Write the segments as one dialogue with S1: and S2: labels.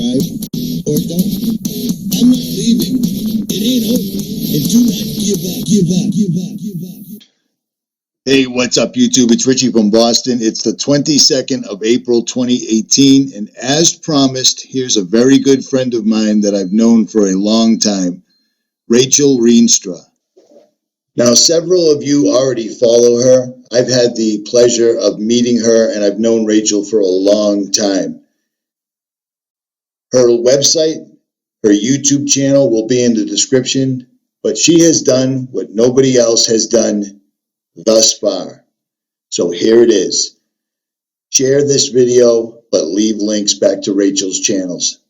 S1: subscribe, or don't. I'm not leaving. It ain't over. And do not give up. Hey, what's up, YouTube? It's Richie from Boston. It's the 22nd of April, 2018. And as promised, here's a very good friend of mine that I've known for a long time, Rachel Rienstra. Now, several of you already follow her. I've had the pleasure of meeting her, and I've known Rachel for a long time. Her website, her YouTube channel will be in the description, but she has done what nobody else has done thus far. So here it is. Share this video, but leave links back to Rachel's channels.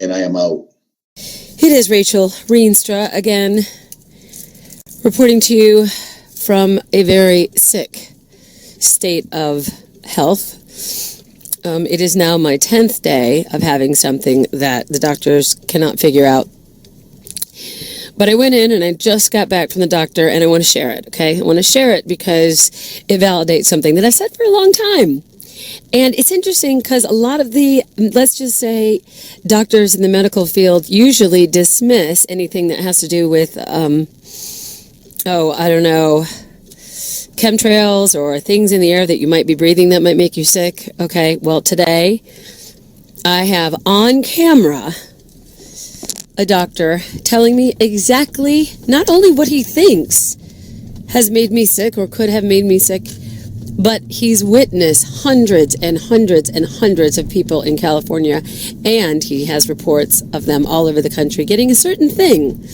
S1: And I am out.
S2: It is Rachel Rienstra again, reporting to you from a very sick state of health. It is now my 10th day of having something that the doctors cannot figure out. But I went in and I just got back from the doctor and I want to share it, okay? I want to share it because it validates something that I've said for a long time. And it's interesting because a lot of the, let's just say, doctors in the medical field usually dismiss anything that has to do with, chemtrails or things in the air that you might be breathing that might make you sick. Okay, well, today I have on camera a doctor telling me exactly not only what he thinks has made me sick or could have made me sick, but he's witnessed hundreds and hundreds and hundreds of people in California, and he has reports of them all over the country getting a certain thing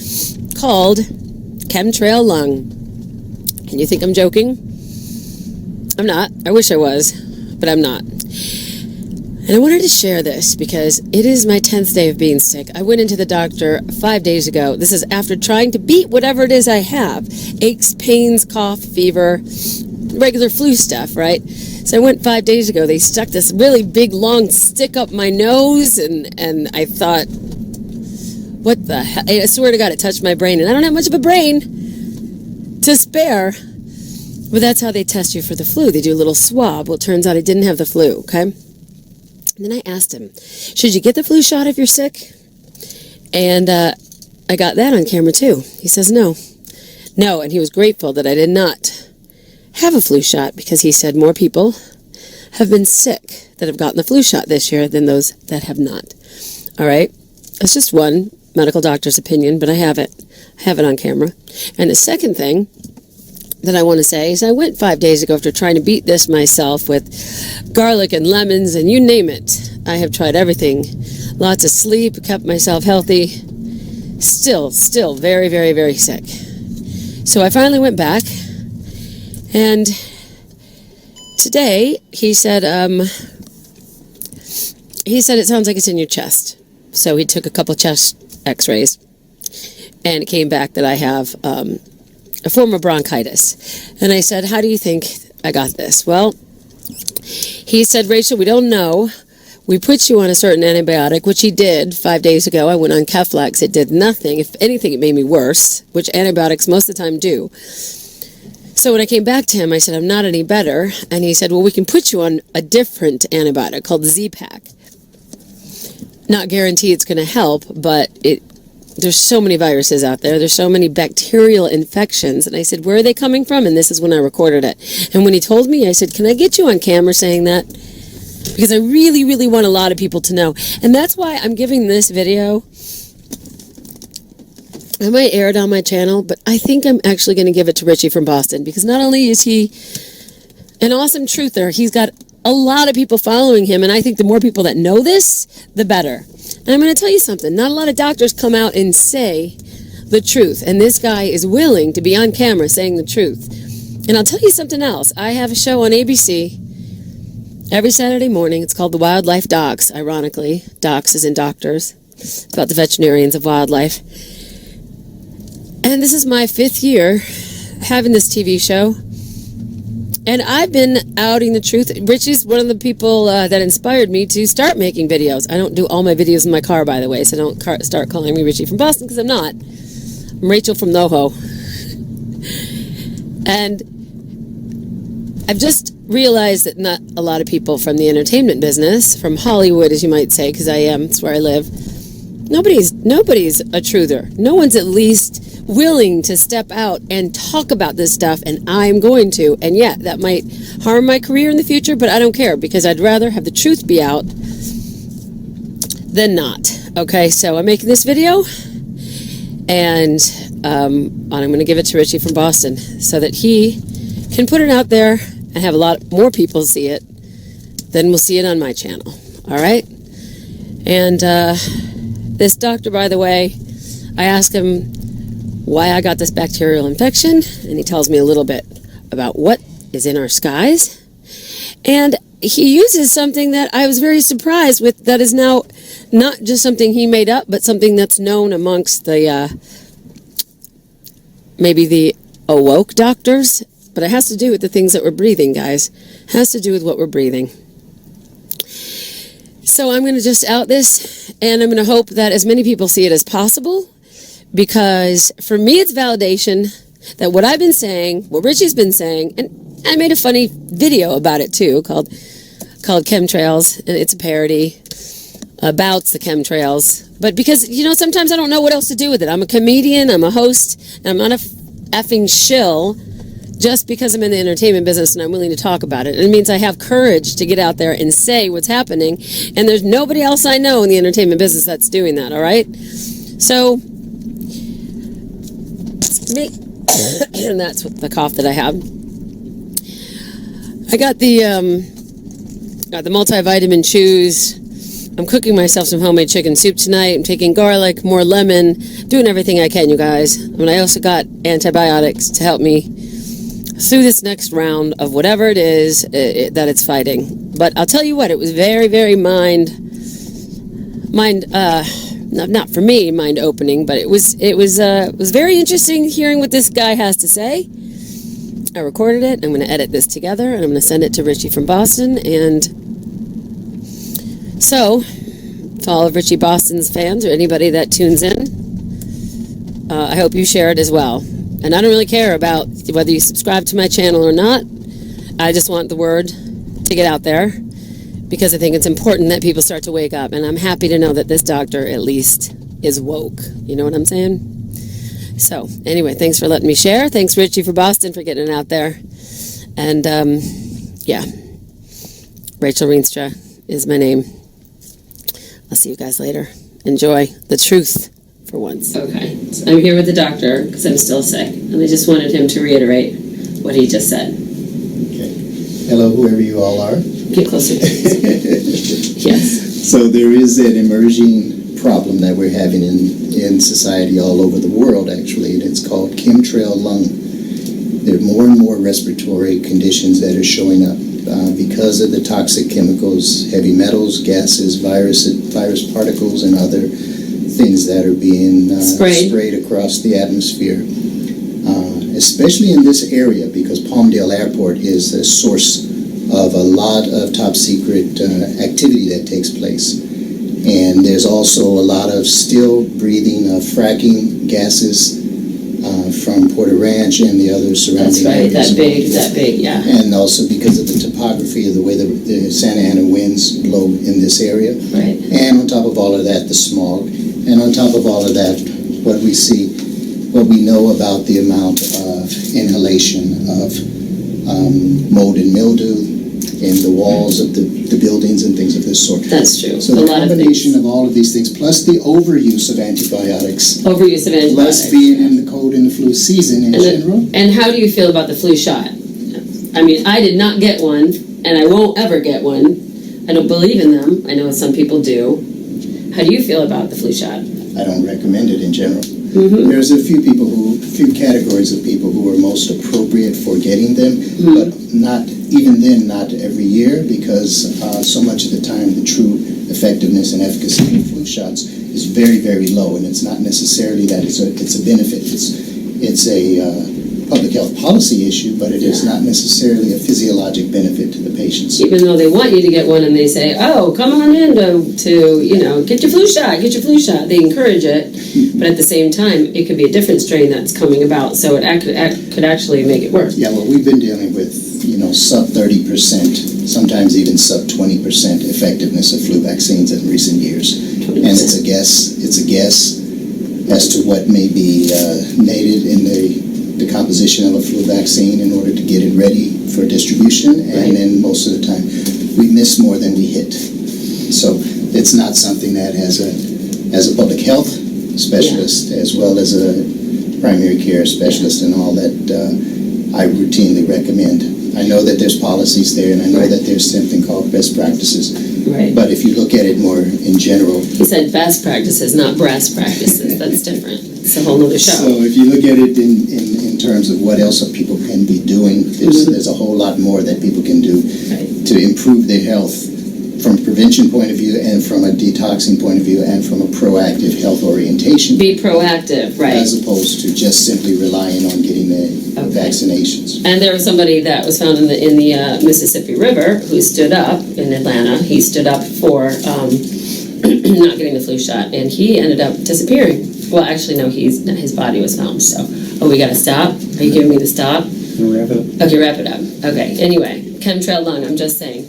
S2: called chemtrail lung. And you think I'm joking? I'm not. I wish I was, but I'm not. And I wanted to share this because it is my 10th day of being sick. I went into the doctor 5 days ago. This is after trying to beat whatever it is I have. Aches, pains, cough, fever, regular flu stuff, right? So I went 5 days ago. They stuck this really big, long stick up my nose, and I thought, what the hell? I swear to God, it touched my brain, and I don't have much of a brain to spare. But that's how they test you for the flu. They do a little swab. Well, it turns out I didn't have the flu, okay? And then I asked him, should you get the flu shot if you're sick? And I got that on camera too. He says no. No, and he was grateful that I did not have a flu shot because he said more people have been sick that have gotten the flu shot this year than those that have not. All right? That's just one medical doctor's opinion, but I have it. I have it on camera. And the second thing that I want to say is I went 5 days ago after trying to beat this myself with garlic and lemons and you name it. I have tried everything. Lots of sleep, kept myself healthy. Still very, very, very sick. So I finally went back, and today he said it sounds like it's in your chest. So he took a couple chest x-rays, and it came back that I have a form of bronchitis. And I said, how do you think I got this? Well, he said, Rachel, we don't know. We put you on a certain antibiotic, which he did 5 days ago. I went on Keflex. It did nothing. If anything, it made me worse, which antibiotics most of the time do. So when I came back to him, I said, I'm not any better. And he said, well, we can put you on a different antibiotic called Z-Pak. Not guarantee it's going to help, but there's so many viruses out there. There's so many bacterial infections. And I said, where are they coming from? And this is when I recorded it. And when he told me, I said, can I get you on camera saying that? Because I really, really want a lot of people to know. And that's why I'm giving this video. I might air it on my channel, but I think I'm actually going to give it to Richie from Boston. Because not only is he an awesome truther, he's got a lot of people following him. And I think the more people that know this, the better. And I'm going to tell you something. Not a lot of doctors come out and say the truth. And this guy is willing to be on camera saying the truth. And I'll tell you something else. I have a show on ABC every Saturday morning. It's called The Wildlife Docs, ironically. Docs as in doctors. It's about the veterinarians of wildlife. And this is my 5th year having this TV show. And I've been outing the truth. Richie's one of the people that inspired me to start making videos. I don't do all my videos in my car, by the way, so don't start calling me Richie from Boston, because I'm not. I'm Rachel from NoHo. And I've just realize that not a lot of people from the entertainment business, from Hollywood, as you might say, because I am, it's where I live, nobody's a truther. No one's at least willing to step out and talk about this stuff, and I'm going to. And yeah, that might harm my career in the future, but I don't care, because I'd rather have the truth be out than not. Okay, so I'm making this video, and I'm going to give it to Richie from Boston so that he can put it out there and have a lot more people see it than we'll see it on my channel. All right? And this doctor, by the way, I asked him why I got this bacterial infection, and he tells me a little bit about what is in our skies. And he uses something that I was very surprised with, that is now not just something he made up, but something that's known amongst the maybe the awoke doctors. But it has to do with the things that we're breathing, guys. It has to do with what we're breathing. So I'm going to just out this, and I'm going to hope that as many people see it as possible, because for me it's validation that what I've been saying, what Richie's been saying, and I made a funny video about it too, called Chemtrails, and it's a parody about the chemtrails. But because, you know, sometimes I don't know what else to do with it. I'm a comedian, I'm a host, and I'm not a effing shill just because I'm in the entertainment business and I'm willing to talk about it. And it means I have courage to get out there and say what's happening, and there's nobody else I know in the entertainment business that's doing that, all right? So, me, and that's what the cough that I have. I got the multivitamin chews. I'm cooking myself some homemade chicken soup tonight. I'm taking garlic, more lemon, doing everything I can, you guys. And I also got antibiotics to help me through this next round of whatever it is that it's fighting. But I'll tell you what, it was very, very not for me, mind-opening, but it was very interesting hearing what this guy has to say. I recorded it. I'm going to edit this together, and I'm going to send it to Richie from Boston. And so, to all of Richie Boston's fans or anybody that tunes in, I hope you share it as well. And I don't really care about whether you subscribe to my channel or not. I just want the word to get out there, because I think it's important that people start to wake up. And I'm happy to know that this doctor at least is woke. You know what I'm saying? So, anyway, thanks for letting me share. Thanks, Richie, for Boston, for getting it out there. And, yeah, Rachel Rienstra is my name. I'll see you guys later. Enjoy the truth for once. Okay, so I'm here with the doctor because I'm still sick, and I just wanted him to reiterate what he just said.
S1: Okay. Hello, whoever you all are.
S2: Get closer. Yes.
S1: So there is an emerging problem that we're having in society all over the world, actually, and it's called chemtrail lung. There are more and more respiratory conditions that are showing up because of the toxic chemicals, heavy metals, gases, virus particles, and other things that are being sprayed across the atmosphere. Especially in this area, because Palmdale Airport is a source of a lot of top secret activity that takes place. And there's also a lot of still breathing of fracking gases from Porter Ranch and the other surrounding areas.
S2: That's right, that big, yeah.
S1: And also because of the topography of the way the Santa Ana winds blow in this area.
S2: Right.
S1: And on top of all of that, the smog. And on top of all of that, what we know about the amount of inhalation of mold and mildew in the walls of the buildings and things of this sort.
S2: That's true.
S1: So the combination of all of these things, plus the overuse of antibiotics. Plus being in the cold and the flu season in general.
S2: And how do you feel about the flu shot? I mean, I did not get one, and I won't ever get one. I don't believe in them. I know some people do. How do you feel about the flu shot?
S1: I don't recommend it in general.
S2: Mm-hmm.
S1: There's a few categories of people who are most appropriate for getting them, but not every year, because so much of the time the true effectiveness and efficacy of flu shots is very, very low, and it's not necessarily that it's a benefit. It's a public health policy issue, but it is not necessarily a physiologic benefit to the patients.
S2: Even though they want you to get one, and they say, "Oh, come on in to get your flu shot, get your flu shot." They encourage it, but at the same time, it could be a different strain that's coming about, so it could actually make it worse.
S1: Yeah, well, we've been dealing with
S3: sub 30%, sometimes even sub 20% effectiveness of flu vaccines in recent years.
S2: 20%.
S3: And it's a guess as to what may be needed in the composition of a flu vaccine in order to get it ready for distribution. And then most of the time we miss more than we hit. So it's not something that as a public health specialist, as well as a primary care specialist and all that, I routinely recommend. I know that there's policies there, and I know that there's something called best practices.
S2: Right.
S3: But if you look at it more in general...
S2: He said best practices, not breast practices. That's different. It's a whole nother show.
S3: So if you look at it in terms of what else people can be doing, there's a whole lot more that people can do to improve their health from a prevention point of view and from a detoxing point of view and from a proactive health orientation.
S2: Be proactive, right.
S3: As opposed to just simply relying on getting the vaccinations.
S2: And there was somebody that was found in the Mississippi River who stood up in Atlanta. He stood up for not getting the flu shot, and he ended up disappearing. Well, actually, no, his body was found. So, we got to stop? Are you giving me the stop?
S4: Wrap it up.
S2: Okay, wrap it up. Okay, anyway, chemtrail lung, I'm just saying.